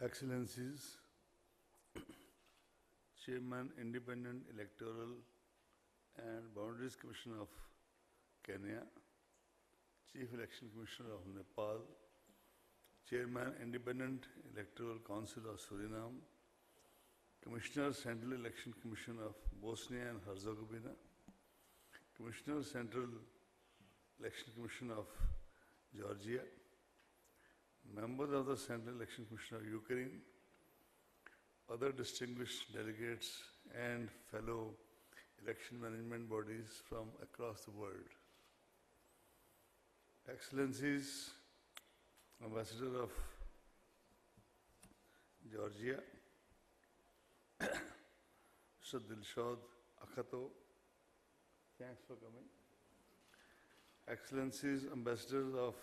Excellencies, Chairman, Independent Electoral and Boundaries Commission of Kenya, Chief Election Commissioner of Nepal, Chairman, Independent Electoral Council of Suriname, Commissioner, Central Election Commission of Bosnia and Herzegovina, Commissioner, Central Election Commission of Georgia, members of the Central Election Commission of Ukraine, other distinguished delegates and fellow election management bodies from across the world. Excellencies, Ambassador of Georgia, Mr. Dilshad Akhato, thanks for coming. Excellencies, Ambassadors of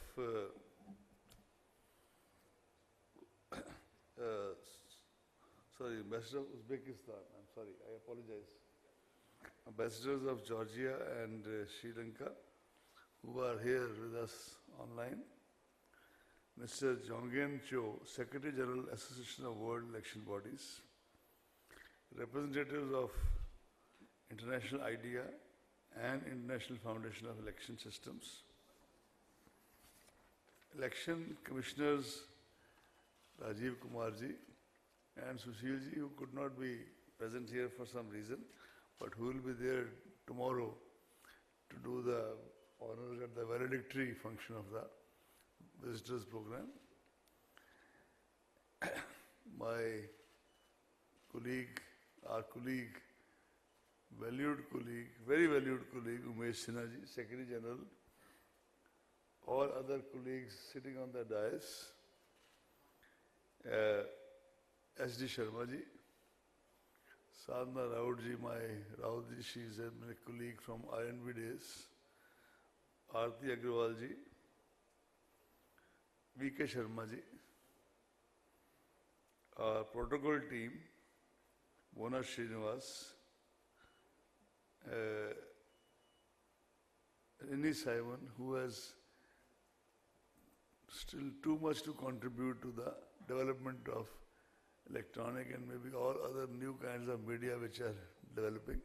Ambassador of Uzbekistan, I'm sorry, I apologize. Ambassadors of Georgia and Sri Lanka, who are here with us online. Mr. Jonggen Cho, Secretary General, Association of World Election Bodies. Representatives of International IDEA and International Foundation of Election Systems. Election Commissioners Rajiv Kumarji and Sushilji, who could not be present here for some reason, but who will be there tomorrow to do the honors at the valedictory function of the visitors program. My colleague, our colleague, valued colleague, very valued colleague, Umesh Sinha ji, Secretary General, all other colleagues sitting on the dais, S.D. Sharma ji, Sadhana Raut ji, Raut ji, she is my colleague from INV days, Aarti Agrawal ji, V.K. Sharma ji, our protocol team, Mona Srinivas, Rini Simon, who has still too much to contribute to the development of electronic and maybe all other new kinds of media which are developing.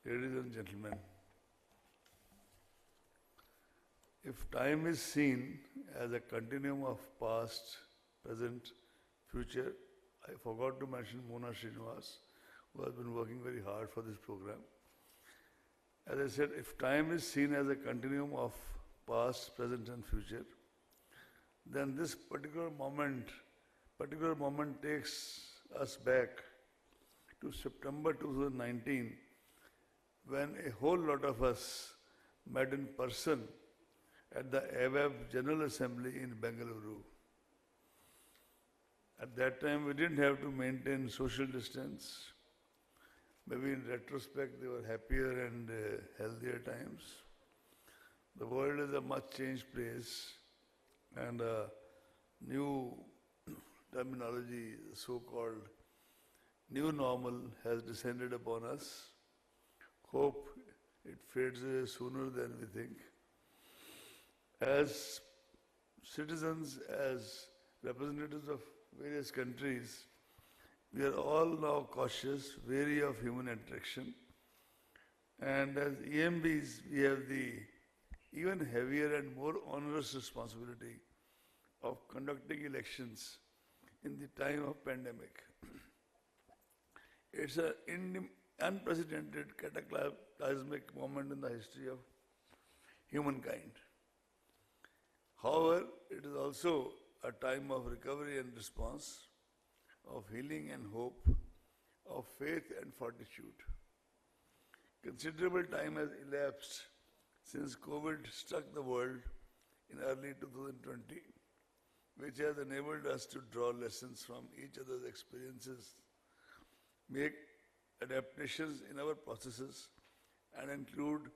Ladies and gentlemen, if time is seen as a continuum of past, present, future, I forgot to mention Mona Srinivas, who has been working very hard for this program. As I said, if time is seen as a continuum of past, present and future, then this particular moment takes us back to September 2019, when a whole lot of us met in person at the AWAB General Assembly in Bengaluru. At that time, we didn't have to maintain social distance. Maybe in retrospect, they were happier and healthier times. The world is a much changed place, and a new terminology, so-called new normal, has descended upon us. Hope it fades away sooner than we think. As citizens, as representatives of various countries, we are all now cautious, wary of human interaction. And as EMBs, we have the even heavier and more onerous responsibility of conducting elections in the time of pandemic. It's an unprecedented cataclysmic moment in the history of humankind. However, it is also a time of recovery and response, of healing and hope, of faith and fortitude. Considerable time has elapsed since COVID struck the world in early 2020, which has enabled us to draw lessons from each other's experiences, make adaptations in our processes, and include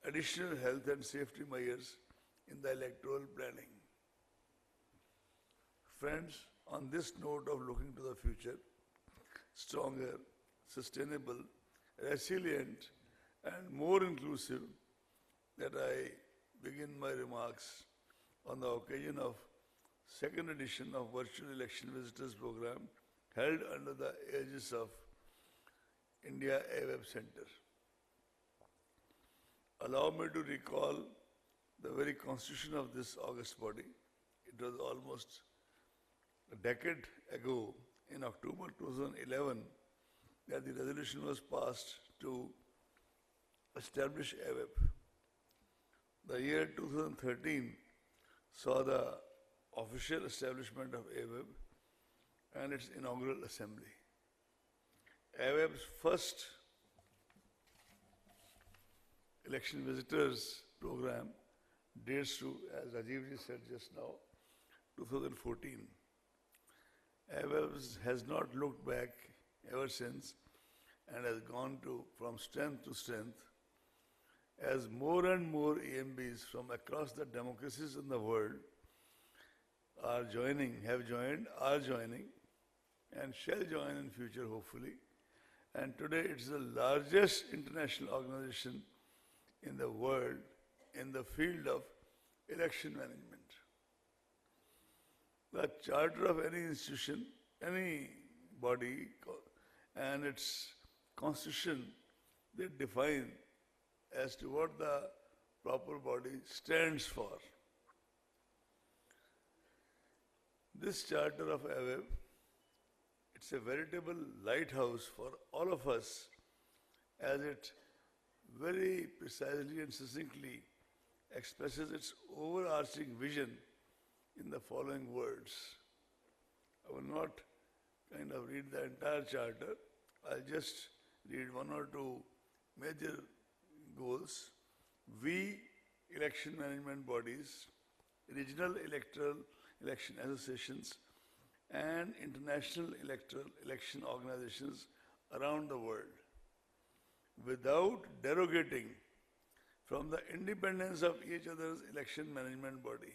additional health and safety measures in the electoral planning. Friends, on this note of looking to the future, stronger, sustainable, resilient, and more inclusive, that I begin my remarks on the occasion of second edition of Virtual Election Visitors Program held under the aegis of India AWeb Center. Allow me to recall the very constitution of this august body. It was almost a decade ago, in October 2011, that the resolution was passed to establish AWeb. The year 2013 saw the official establishment of AWeb and its inaugural assembly. AWeb's first election visitors program dates to, as Rajiv ji said just now, 2014. AWeb has not looked back ever since and has gone from strength to strength as more and more EMBs from across the democracies in the world are joining, have joined, are joining, and shall join in future hopefully. And today it is the largest international organization in the world in the field of election management. The charter of any institution, any body, and its constitution, they define as to what the proper body stands for. This charter of AWeb, it's a veritable lighthouse for all of us, as it very precisely and succinctly expresses its overarching vision in the following words. I will not kind of read the entire charter. I'll just read one or two major goals. We, election management bodies, regional electoral election associations, and international electoral election organizations around the world, without derogating from the independence of each other's election management body,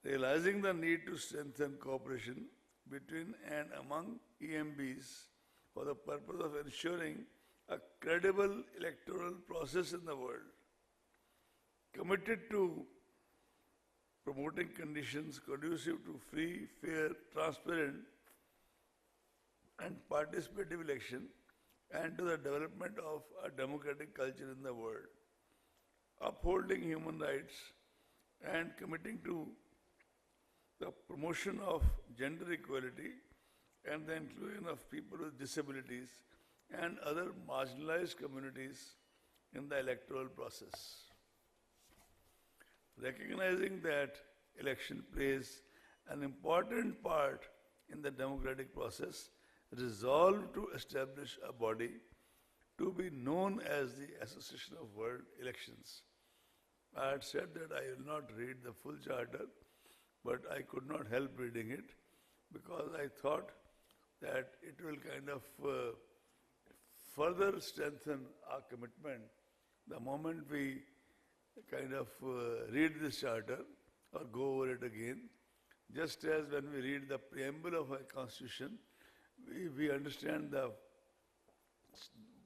realizing the need to strengthen cooperation between and among EMBs for the purpose of ensuring a credible electoral process in the world, committed to promoting conditions conducive to free, fair, transparent and participative election, and to the development of a democratic culture in the world, upholding human rights and committing to the promotion of gender equality and the inclusion of people with disabilities and other marginalized communities in the electoral process. Recognizing that election plays an important part in the democratic process, resolved to establish a body to be known as the Association of World Elections. I had said that I will not read the full charter, but I could not help reading it because I thought that it will kind of further strengthen our commitment the moment we kind of read this charter or go over it again. Just as when we read the preamble of a constitution, we understand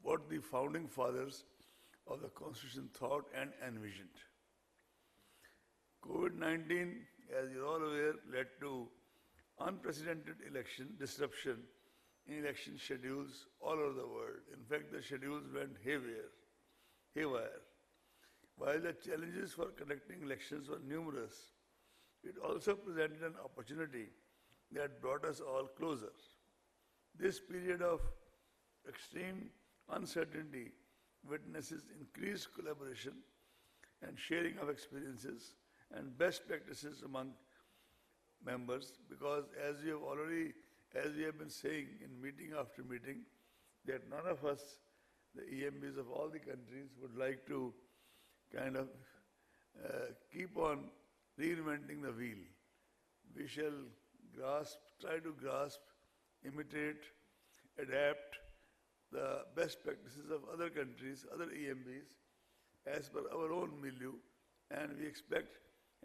what the founding fathers of the constitution thought and envisioned. COVID-19, as you're all aware, led to unprecedented election disruption in election schedules all over the world. In fact, the schedules went haywire. While the challenges for conducting elections were numerous, it also presented an opportunity that brought us all closer. This period of extreme uncertainty witnesses increased collaboration and sharing of experiences and best practices among members, because as we have been saying in meeting after meeting, that none of us, the EMBs of all the countries, would like to kind of keep on reinventing the wheel. We shall try to grasp, imitate, adapt the best practices of other countries, other EMBs, as per our own milieu, and we expect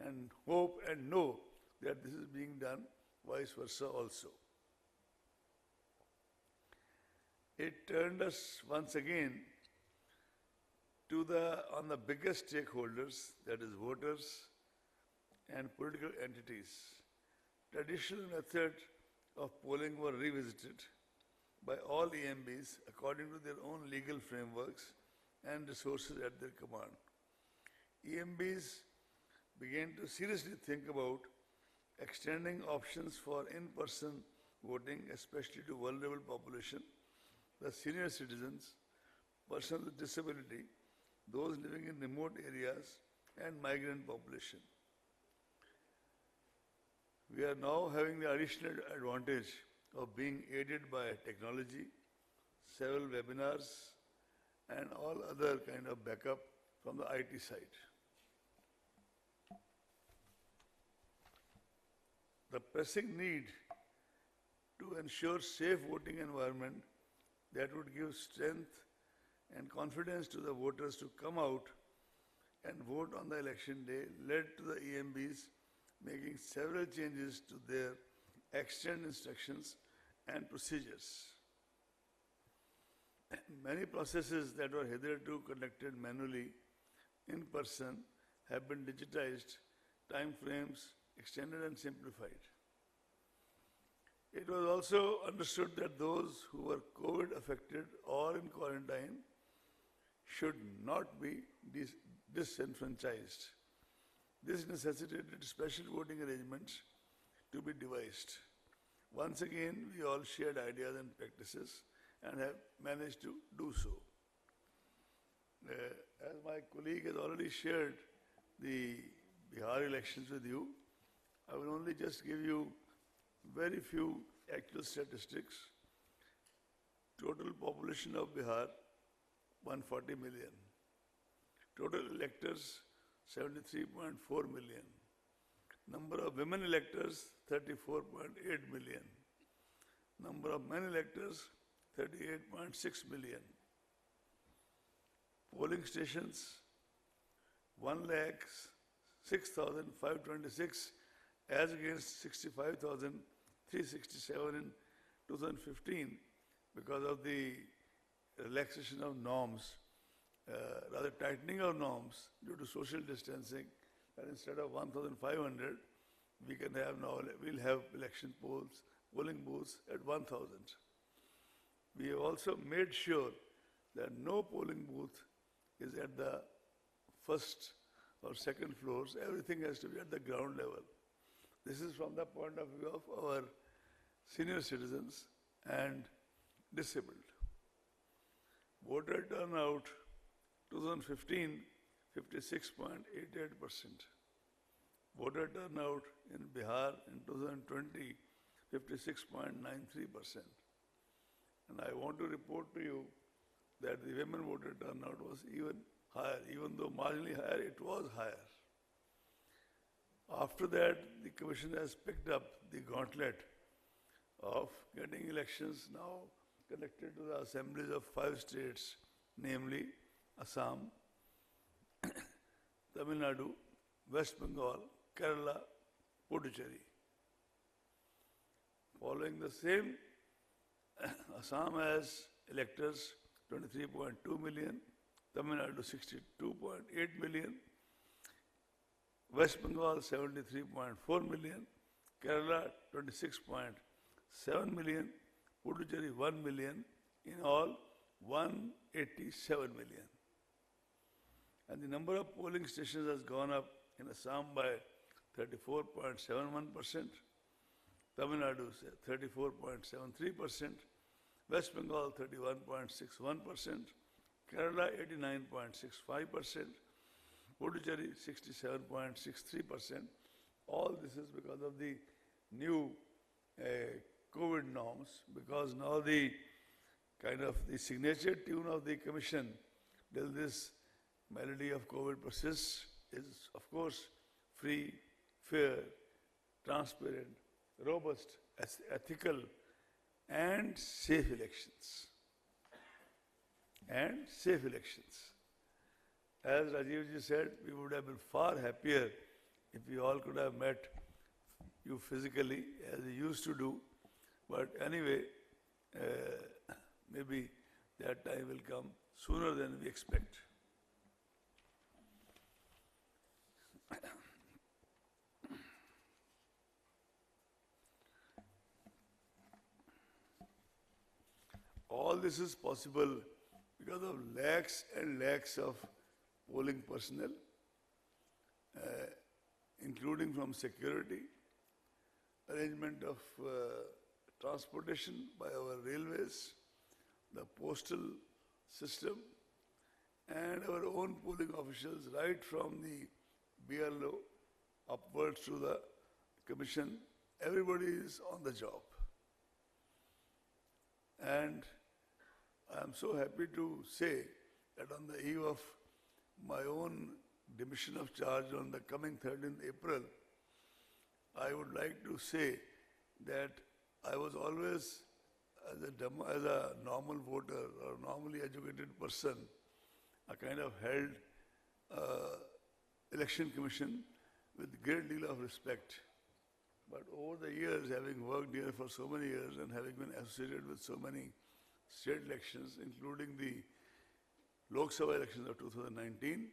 and hope and know that this is being done vice versa also. It turned us once again on the biggest stakeholders, that is voters, and political entities. Traditional methods of polling were revisited by all EMBs according to their own legal frameworks and resources at their command. EMBs began to seriously think about extending options for in-person voting, especially to vulnerable population, the senior citizens, persons with disability, those living in remote areas, and migrant population. We are now having the additional advantage of being aided by technology, several webinars, and all other kind of backup from the IT side. The pressing need to ensure safe voting environment that would give strength and confidence to the voters to come out and vote on the election day led to the EMBs making several changes to their extant instructions and procedures. Many processes that were hitherto conducted manually in person have been digitized, time frames extended and simplified. It was also understood that those who were COVID affected or in quarantine should not be disenfranchised. This necessitated special voting arrangements to be devised. Once again, we all shared ideas and practices and have managed to do so. As my colleague has already shared the Bihar elections with you, I will only just give you very few actual statistics. Total population of Bihar, 140 million. Total electors, 73.4 million. Number of women electors, 34.8 million. Number of men electors, 38.6 million. Polling stations, 1,06,526 as against 65,367 in 2015 because of the relaxation of norms, rather tightening of norms due to social distancing. And instead of 1,500, we can have now, we'll have election polling booths at 1,000. We have also made sure that no polling booth is at the first or second floors. Everything has to be at the ground level. This is from the point of view of our senior citizens and disabled. Voter turnout 2015, 56.88%. Voter turnout in Bihar in 2020, 56.93%. And I want to report to you that the women voter turnout was even higher, even though marginally higher, it was higher. After that, the Commission has picked up the gauntlet of getting elections now connected to the assemblies of 5 states, namely Assam, Tamil Nadu, West Bengal, Kerala, Puducherry. Following the same, Assam has electors 23.2 million, Tamil Nadu 62.8 million, West Bengal 73.4 million, Kerala 26.7 million, Puducherry 1 million, in all 187 million. And the number of polling stations has gone up in Assam by 34.71%, Tamil Nadu 34.73%, West Bengal 31.61%, Kerala 89.65%, Puducherry 67.63%. All this is because of the new COVID norms, because now the kind of the signature tune of the Commission till this melody of COVID persists is, of course, free, fair, transparent, robust, ethical, and safe elections. And safe elections. As Rajiv ji said, we would have been far happier if we all could have met you physically as we used to do. But anyway, maybe that time will come sooner than we expect. all this is possible because of lakhs and lakhs of polling personnel, including from security, arrangement of transportation by our railways, the postal system, and our own polling officials, right from the BLO upwards to the commission. Everybody is on the job. And I am so happy to say that on the eve of my own demission of charge on the coming 13th April, I would like to say that I was always, as a normal voter or normally educated person, I kind of held election commission with great deal of respect. But over the years, having worked here for so many years and having been associated with so many state elections, including the Lok Sabha elections of 2019,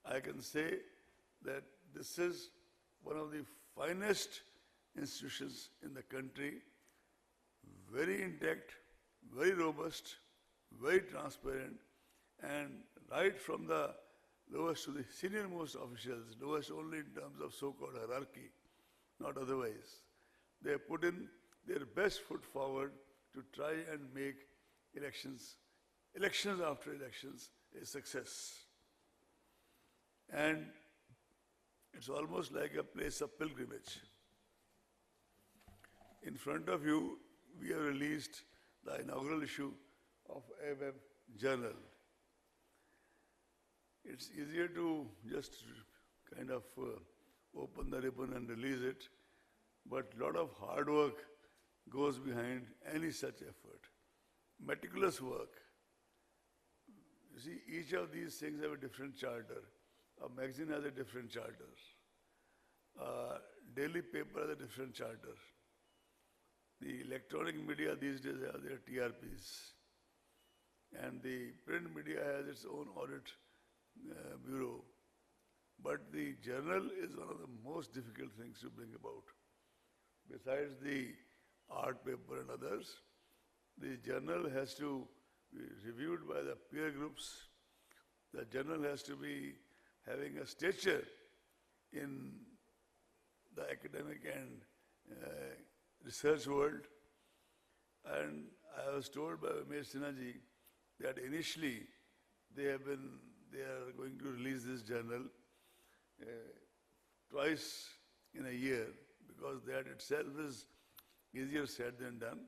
I can say that this is one of the finest institutions in the country, very intact, very robust, very transparent, and right from the lowest to the senior most officials, lowest only in terms of so-called hierarchy, not otherwise. They have put in their best foot forward to try and make elections after elections, a success. And it's almost like a place of pilgrimage. In front of you, we have released the inaugural issue of a web journal. It's easier to just kind of open the ribbon and release it, but a lot of hard work goes behind any such effort. Meticulous work. You see, each of these things have a different charter. A magazine has a different charter. A daily paper has a different charter. The electronic media these days have their TRPs. And the print media has its own audit bureau. But the journal is one of the most difficult things to bring about. Besides the art paper and others, the journal has to be reviewed by the peer groups. The journal has to be having a stature in the academic and research world. And I was told by Umesh Sinha ji that initially they are going to release this journal twice in a year, because that itself is easier said than done.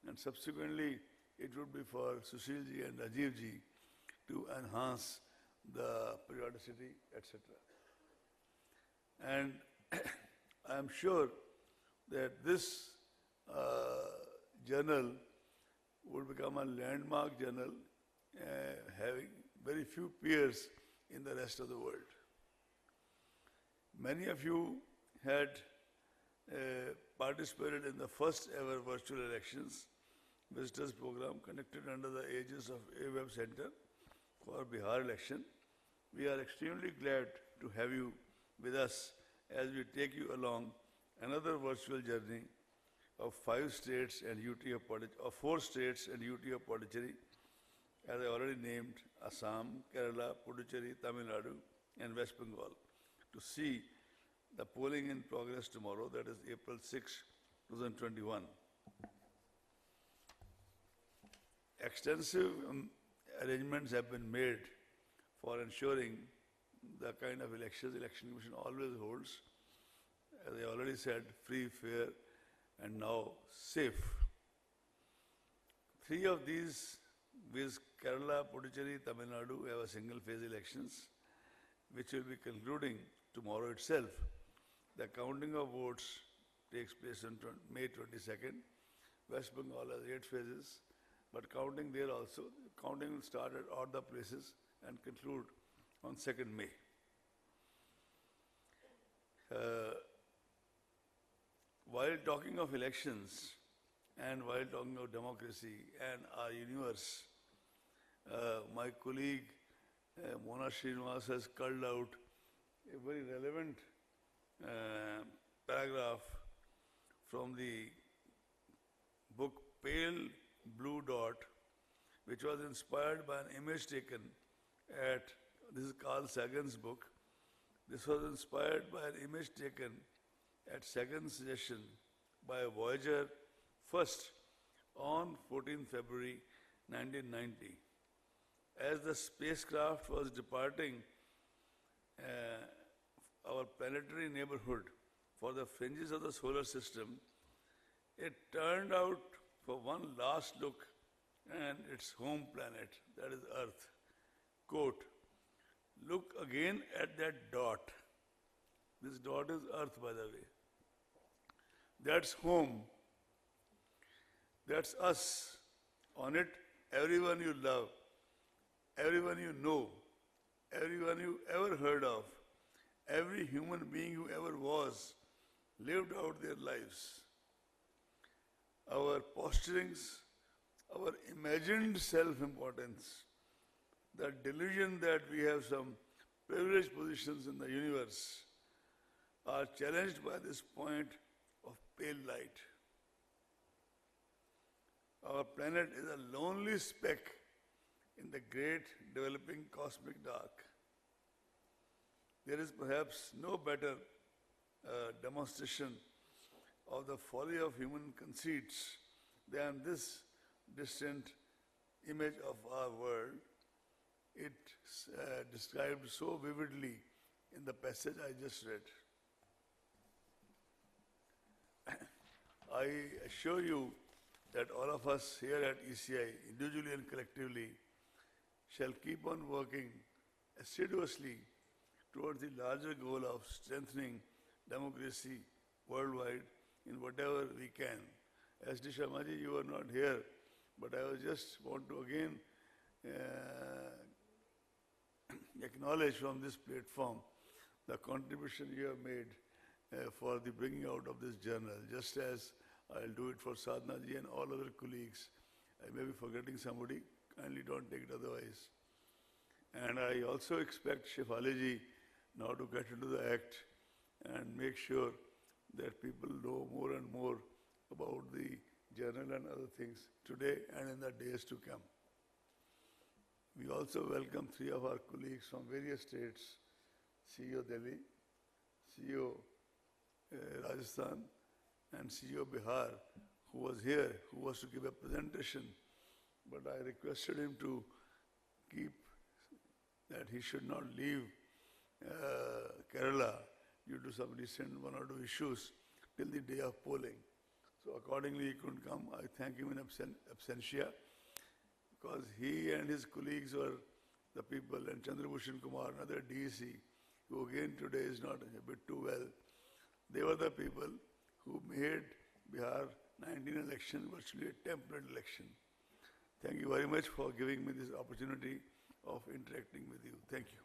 And subsequently, it would be for Sushil ji and Rajiv ji to enhance the periodicity, etc. And I am sure that this journal would become a landmark journal, having very few peers in the rest of the world. Many of you had participated in the first ever virtual elections visitors program conducted under the aegis of AWeb Center for Bihar election. We are extremely glad to have you with us as we take you along another virtual journey of 5 states and UT of 4 states and UT of Pondicherry, as I already named, Assam, Kerala, Puducherry, Tamil Nadu, and West Bengal, to see the polling in progress tomorrow, that is April 6, 2021. Extensive arrangements have been made for ensuring the kind of elections Election Commission always holds, as I already said, free, fair, and now safe. 3 of these, viz. Kerala, Puducherry, Tamil Nadu, have a single-phase elections, which will be concluding tomorrow itself. The counting of votes takes place on May 22nd. West Bengal has 8 phases, but counting there also, counting will start at all the places and conclude on 2nd May. While talking of elections and while talking of democracy and our universe, my colleague Mona Srinivas has culled out a very relevant paragraph from the book Pale Blue Dot which was inspired by an image taken at, this is Carl Sagan's book, this was inspired by an image taken at Sagan's suggestion by Voyager first on 14 February 1990. As the spacecraft was departing our planetary neighborhood for the fringes of the solar system, it turned out for one last look and its home planet, that is Earth. Quote, "Look again at that dot." This dot is Earth, by the way. That's home. That's us. On it, everyone you love, everyone you know, everyone you ever heard of, every human being who ever was, lived out their lives. Our posturings, our imagined self-importance, the delusion that we have some privileged positions in the universe, are challenged by this point of pale light. Our planet is a lonely speck in the great developing cosmic dark. There is perhaps no better demonstration of the folly of human conceits than this distant image of our world. It described so vividly in the passage I just read. I assure you that all of us here at ECI, individually and collectively, shall keep on working assiduously towards the larger goal of strengthening democracy worldwide in whatever we can. As D. Sharmaji, you are not here, but I just want to again acknowledge from this platform the contribution you have made for the bringing out of this journal, just as I'll do it for Sadhana ji and all other colleagues. I may be forgetting somebody, kindly don't take it otherwise. And I also expect Shefali ji now to get into the act and make sure that people know more and more about the journal and other things today and in the days to come. We also welcome 3 of our colleagues from various states, CEO Delhi, CEO Rajasthan, and CEO Bihar, who was here, who was to give a presentation, but I requested him to keep that he should not leave Kerala due to some recent 1 or 2 issues till the day of polling. So accordingly he couldn't come. I thank him in absentia, because he and his colleagues were the people, and Chandrabhushan Kumar, another DEC, who again today is not a bit too well. They were the people who made Bihar 19 election virtually a template election. Thank you very much for giving me this opportunity of interacting with you. Thank you.